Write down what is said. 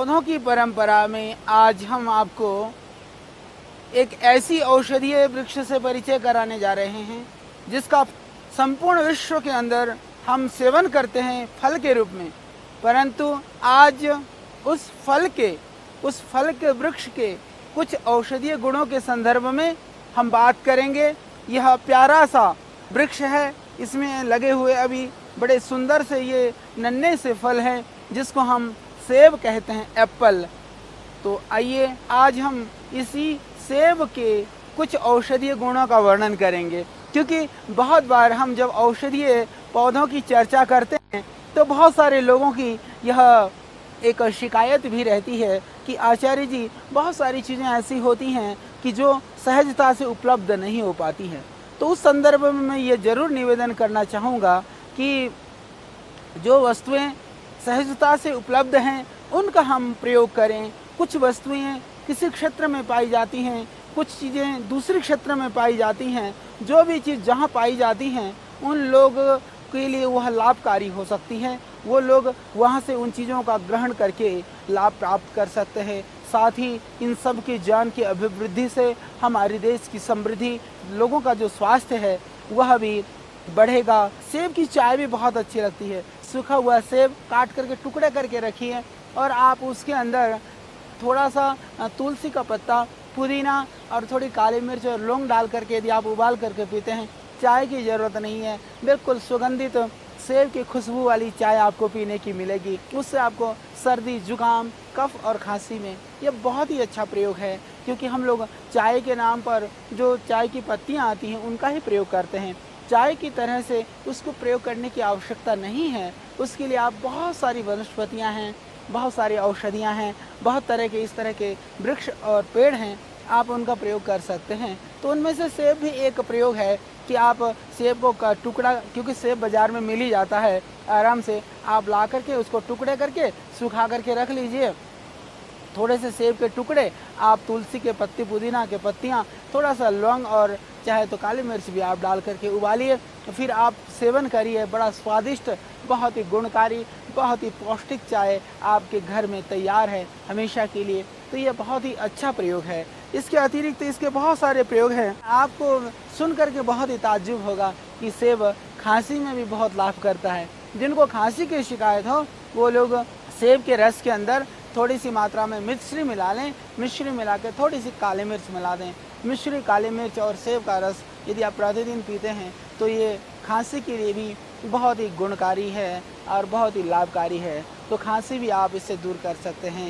पौधों की परंपरा में आज हम आपको एक ऐसी औषधीय वृक्ष से परिचय कराने जा रहे हैं जिसका संपूर्ण विश्व के अंदर हम सेवन करते हैं फल के रूप में, परंतु आज उस फल के वृक्ष के कुछ औषधीय गुणों के संदर्भ में हम बात करेंगे। यह प्यारा सा वृक्ष है, इसमें लगे हुए अभी बड़े सुंदर से ये नन्हे से फल हैं जिसको हम सेब कहते हैं, एप्पल। तो आइए आज हम इसी सेब के कुछ औषधीय गुणों का वर्णन करेंगे, क्योंकि बहुत बार हम जब औषधीय पौधों की चर्चा करते हैं तो बहुत सारे लोगों की यह एक शिकायत भी रहती है कि आचार्य जी, बहुत सारी चीज़ें ऐसी होती हैं कि जो सहजता से उपलब्ध नहीं हो पाती हैं। तो उस संदर्भ में मैं ये ज़रूर निवेदन करना चाहूँगा कि जो वस्तुएं सहजता से उपलब्ध हैं उनका हम प्रयोग करें। कुछ वस्तुएं किसी क्षेत्र में पाई जाती हैं, कुछ चीज़ें दूसरे क्षेत्र में पाई जाती हैं। जो भी चीज़ जहाँ पाई जाती हैं उन लोग के लिए वह लाभकारी हो सकती है, वो लोग वहाँ से उन चीज़ों का ग्रहण करके लाभ प्राप्त कर सकते हैं। साथ ही इन सब की ज्ञान की अभिवृद्धि से हमारे देश की समृद्धि, लोगों का जो स्वास्थ्य है वह भी बढ़ेगा। सेब की चाय भी बहुत अच्छी लगती है। सूखा हुआ सेब काट करके टुकड़े करके रखिए और आप उसके अंदर थोड़ा सा तुलसी का पत्ता, पुदीना और थोड़ी काली मिर्च और लौंग डाल करके यदि आप उबाल करके पीते हैं, चाय की ज़रूरत नहीं है, बिल्कुल सुगंधित सेब की खुशबू वाली चाय आपको पीने की मिलेगी। उससे आपको सर्दी, जुकाम, कफ और खांसी में यह बहुत ही अच्छा प्रयोग है, क्योंकि हम लोग चाय के नाम पर जो चाय की पत्तियां आती हैं उनका ही प्रयोग करते हैं। चाय की तरह से उसको प्रयोग करने की आवश्यकता नहीं है। उसके लिए आप बहुत सारी वनस्पतियाँ हैं, बहुत सारी औषधियाँ हैं, बहुत तरह के इस तरह के वृक्ष और पेड़ हैं, आप उनका प्रयोग कर सकते हैं। तो उनमें से सेब भी एक प्रयोग है कि आप सेब को का टुकड़ा, क्योंकि सेब बाज़ार में मिल ही जाता है आराम से, आप ला करके उसको टुकड़े करके सुखा करके रख लीजिए। थोड़े से सेब के टुकड़े, आप तुलसी के पत्ती, पुदीना के पत्तियाँ, थोड़ा सा लौंग और चाहे तो काली मिर्च भी आप डाल करके उबालिए, फिर आप सेवन करिए। बड़ा स्वादिष्ट, बहुत ही गुणकारी, बहुत ही पौष्टिक चाय आपके घर में तैयार है हमेशा के लिए। तो ये बहुत ही अच्छा प्रयोग है। इसके अतिरिक्त इसके बहुत सारे प्रयोग हैं। आपको सुन करके बहुत ही ताज्जुब होगा कि सेब खांसी में भी बहुत लाभ करता है। जिनको खांसी की शिकायत हो वो लोग सेब के रस के अंदर थोड़ी सी मात्रा में मिश्री मिला लें, मिश्री मिला के थोड़ी सी काली मिर्च मिला दें। मिश्री, काली मिर्च और सेब का रस यदि आप प्रतिदिन पीते हैं तो ये खांसी के लिए भी बहुत ही गुणकारी है और बहुत ही लाभकारी है। तो खांसी भी आप इससे दूर कर सकते हैं।